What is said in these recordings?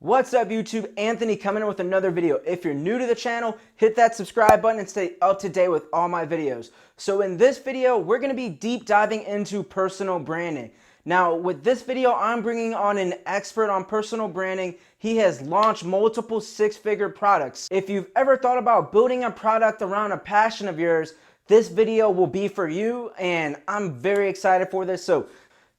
What's up YouTube? Anthony coming in with another video. If you're new to the channel, hit that subscribe button and stay up to date with all my videos. So in this video, we're going to be deep diving into personal branding. Now with this video, I'm bringing on an expert on personal branding. He has launched multiple six-figure products. If you've ever thought about building a product around a passion of yours, this video will be for you, and I'm very excited for this. So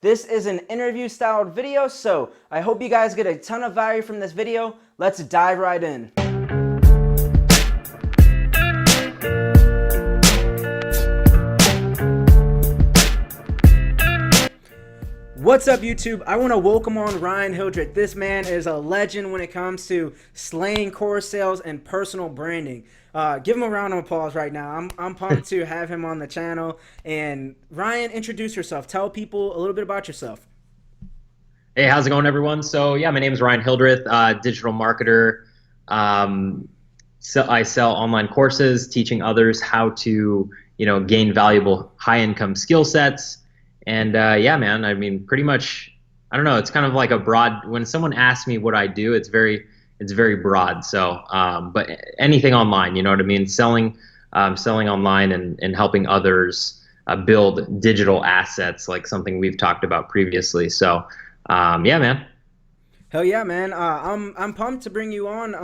this is an interview styled video, so I hope you guys get a ton of value from this video. Let's dive right in. What's up YouTube? I want to welcome on Ryan Hildreth. This man is a legend when it comes to slaying course sales and personal branding. Give him a round of applause right now. I'm pumped to have him on the channel. And Ryan, introduce yourself. Tell people a little bit about yourself. Hey, how's it going, everyone? So yeah, my name is Ryan Hildreth, digital marketer. So I sell online courses, teaching others how to, gain valuable high-income skill sets. And yeah, man, I mean, pretty much, I don't know, it's kind of like a broad, when someone asks me what I do, it's very broad. So, but anything online, you know what I mean? Selling online and helping others build digital assets, like something we've talked about previously. So, yeah, man. Hell yeah, man. I'm pumped to bring you on.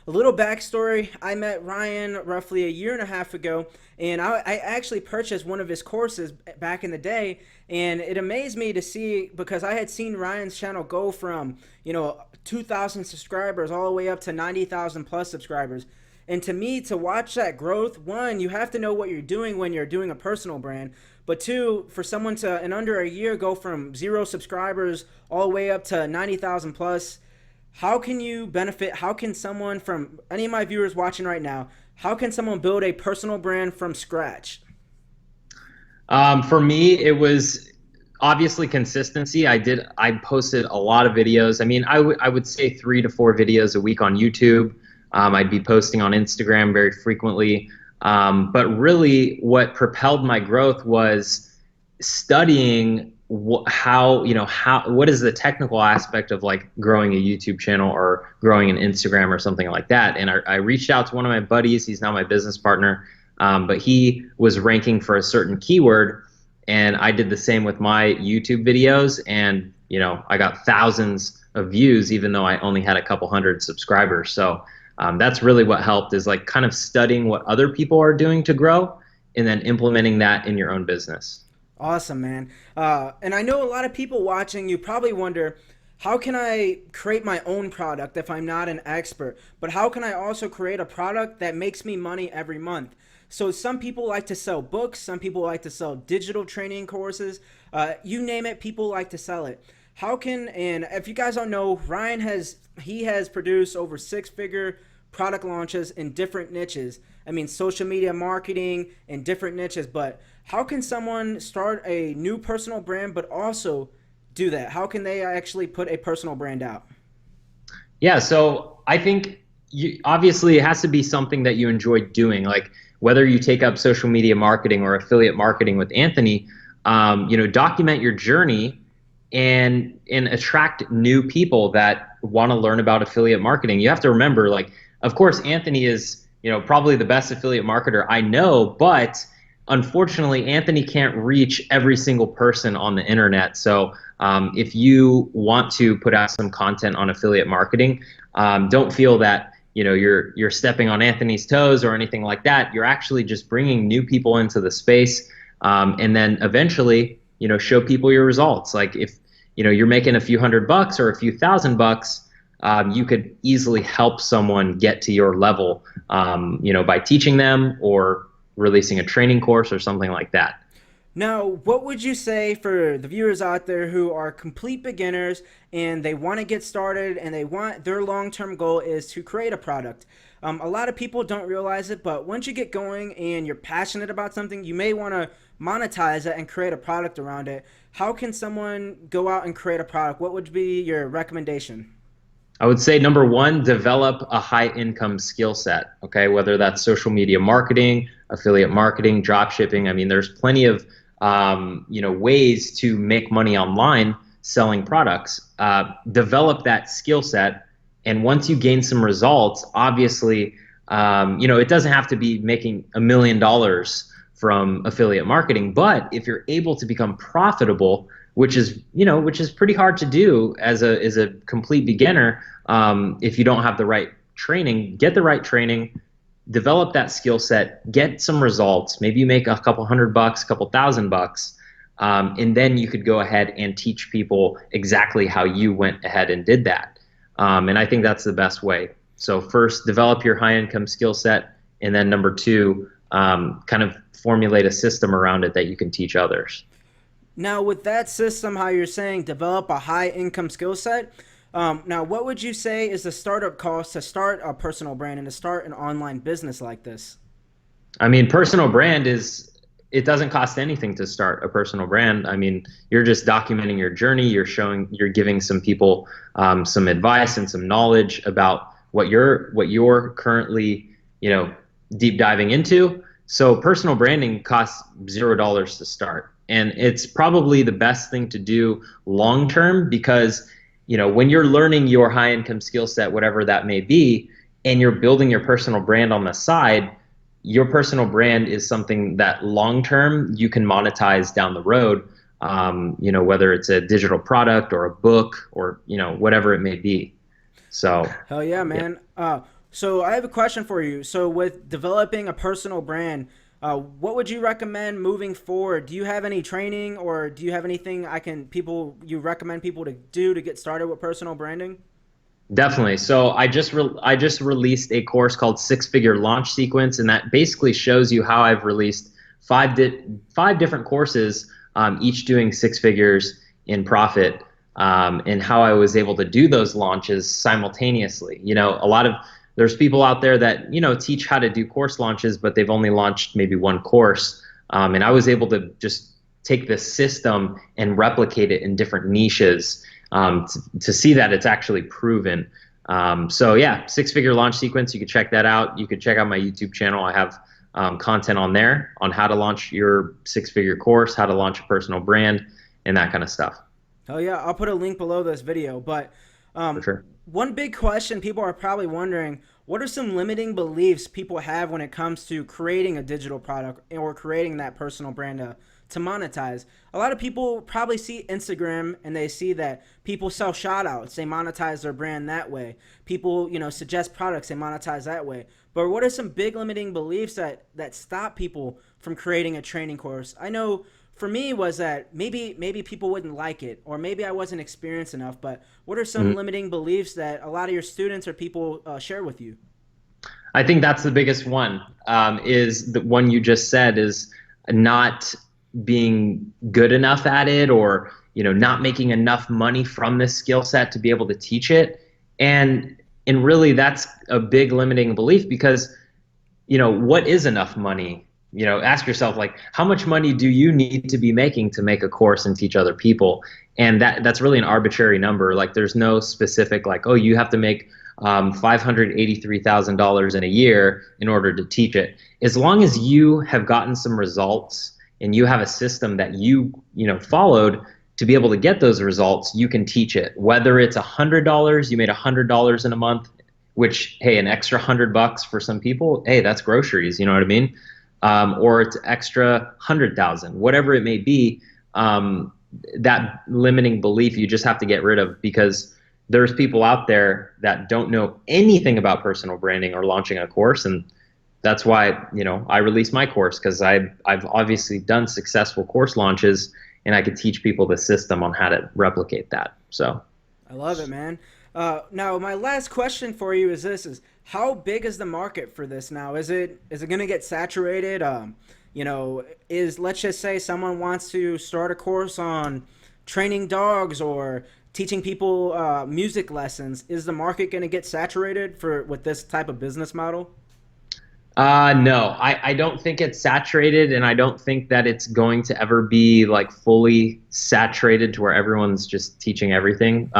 A little backstory. I met Ryan roughly a year and a half ago, and I actually purchased one of his courses back in the day, and it amazed me to see, because I had seen Ryan's channel go from, 2,000 subscribers all the way up to 90,000 plus subscribers. And to me, to watch that growth, one, you have to know what you're doing when you're doing a personal brand. But two, for someone to, in under a year, go from 0 subscribers all the way up to 90,000 plus, how can you benefit? How can someone, from any of my viewers watching right now, how can someone build a personal brand from scratch? For me, it was obviously consistency. I posted a lot of videos. I mean, I would say 3 to 4 videos a week on YouTube. I'd be posting on Instagram very frequently. But really what propelled my growth was studying what is the technical aspect of like growing a YouTube channel or growing an Instagram or something like that. And I reached out to one of my buddies. He's now my business partner. But he was ranking for a certain keyword, and I did the same with my YouTube videos. And, I got thousands of views, even though I only had a couple hundred subscribers. So that's really what helped, is like kind of studying what other people are doing to grow and then implementing that in your own business. Awesome, man. And I know a lot of people watching, you probably wonder, how can I create my own product if I'm not an expert? But how can I also create a product that makes me money every month? So some people like to sell books, some people like to sell digital training courses, you name it, people like to sell it. And if you guys don't know, Ryan has produced over 6-figure product launches in different niches. I mean, social media marketing in different niches, but how can someone start a new personal brand but also do that? How can they actually put a personal brand out? Yeah, so I think obviously it has to be something that you enjoy doing. Like whether you take up social media marketing or affiliate marketing with Anthony, document your journey and attract new people that want to learn about affiliate marketing. You have to remember, like, of course, Anthony is, probably the best affiliate marketer I know, but unfortunately, Anthony can't reach every single person on the internet. So if you want to put out some content on affiliate marketing, don't feel that you're stepping on Anthony's toes or anything like that. You're actually just bringing new people into the space, and then eventually, show people your results. Like if you're making a few $100 or a few $1,000, you could easily help someone get to your level, by teaching them or releasing a training course or something like that. Now, what would you say for the viewers out there who are complete beginners and they want to get started and their long-term goal is to create a product? A lot of people don't realize it, but once you get going and you're passionate about something, you may want to monetize it and create a product around it. How can someone go out and create a product? What would be your recommendation? I would say number 1, develop a high income skill set. Okay, whether that's social media marketing, affiliate marketing, drop shipping. I mean, there's plenty of ways to make money online selling products. Develop that skill set And once you gain some results, obviously, it doesn't have to be making $1 million from affiliate marketing, but if you're able to become profitable, which is pretty hard to do as a complete beginner, if you don't have the right training, get the right training, develop that skill set, get some results. Maybe you make a couple $100, a couple $1,000, and then you could go ahead and teach people exactly how you went ahead and did that. And I think that's the best way. So first, develop your high income skill set, and then number two, kind of formulate a system around it that you can teach others. Now, with that system, how you're saying develop a high income skill set. Now, what would you say is the startup cost to start a personal brand and to start an online business like this? I mean, personal brand it doesn't cost anything to start a personal brand. I mean, you're just documenting your journey. You're giving some people some advice and some knowledge about what you're currently, deep diving into. So personal branding costs $0 to start. And it's probably the best thing to do long term because, when you're learning your high income skill set, whatever that may be, and you're building your personal brand on the side, your personal brand is something that long term you can monetize down the road, whether it's a digital product or a book or, whatever it may be. So, Hell yeah, yeah. man. So I have a question for you. So with developing a personal brand, what would you recommend moving forward? Do you have any training or do you have anything you recommend people to do to get started with personal branding? Definitely. So I just released a course called Six Figure Launch Sequence, and that basically shows you how I've released five different courses, each doing six figures in profit, and how I was able to do those launches simultaneously. There's people out there that teach how to do course launches, but they've only launched maybe one course, and I was able to just take this system and replicate it in different niches, to see that it's actually proven. So yeah, Six Figure Launch Sequence. You could check that out. You could check out my YouTube channel. I have content on there on how to launch your six-figure course, how to launch a personal brand, and that kind of stuff. Oh yeah, I'll put a link below this video. But For sure. one big question people are probably wondering, what are some limiting beliefs people have when it comes to creating a digital product or creating that personal brand to monetize? A lot of people probably see Instagram and they see that people sell shout outs, they monetize their brand that way. People, suggest products, they monetize that way. But what are some big limiting beliefs that stop people from creating a training course? I know for me was that maybe people wouldn't like it, or maybe I wasn't experienced enough. But what are some limiting beliefs that a lot of your students or people share with you? I think that's the biggest one. Is the one you just said, is not being good enough at it, or not making enough money from this skill set to be able to teach it. And really, that's a big limiting belief because what is enough money? Ask yourself, like, how much money do you need to be making to make a course and teach other people? And that's really an arbitrary number. Like, there's no specific, like, oh, you have to make $583,000 in a year in order to teach it. As long as you have gotten some results and you have a system that you followed to be able to get those results, you can teach it. Whether it's $100, you made $100 in a month, which, hey, an extra $100 for some people, hey, that's groceries. You know what I mean? Or it's extra 100,000, whatever it may be. That limiting belief you just have to get rid of, because there's people out there that don't know anything about personal branding or launching a course, and that's why I released my course, because I've obviously done successful course launches, and I could teach people the system on how to replicate that. So I love it, man. Now, my last question for you is this: is how big is the market for this now? Is it going to get saturated? Let's just say someone wants to start a course on training dogs or teaching people music lessons. Is the market going to get saturated with this type of business model? No, I don't think it's saturated, and I don't think that it's going to ever be like fully saturated to where everyone's just teaching everything.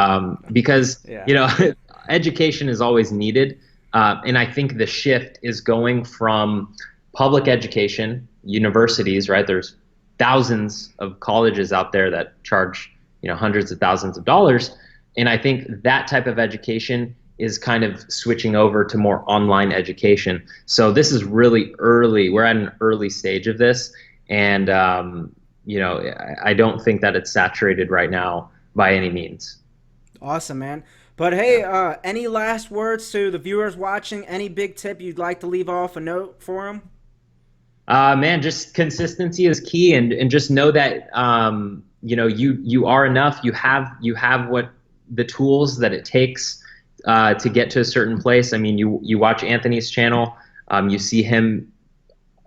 Because Yeah. education is always needed, and I think the shift is going from public education, universities, right? There's thousands of colleges out there that charge hundreds of thousands of dollars, and I think that type of education is kind of switching over to more online education. So this is really early. We're at an early stage of this, and I don't think that it's saturated right now by any means. Awesome, man. But hey, any last words to the viewers watching? Any big tip you'd like to leave off a note for them? Man, just consistency is key, and just know that you are enough. You have what the tools that it takes to get to a certain place. I mean, you watch Anthony's channel, you see him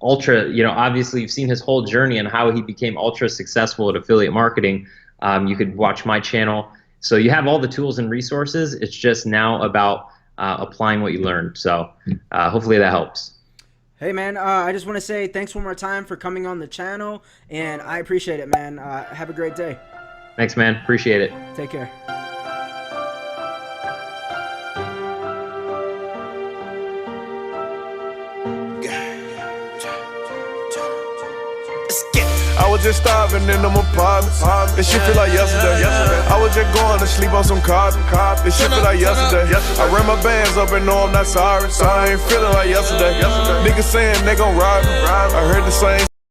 ultra. Obviously you've seen his whole journey and how he became ultra successful at affiliate marketing. You could watch my channel. So you have all the tools and resources. It's just now about applying what you learned. So hopefully that helps. Hey, man, I just want to say thanks one more time for coming on the channel, and I appreciate it, man. Have a great day. Thanks, man. Appreciate it. Take care. I was just starving in them apartments. This shit feel like yesterday. I was just going to sleep on some cotton. This shit feel like yesterday. I ran my bands up and know I'm not sorry. So I ain't feeling like yesterday. Niggas saying they gon' ride me. I heard the same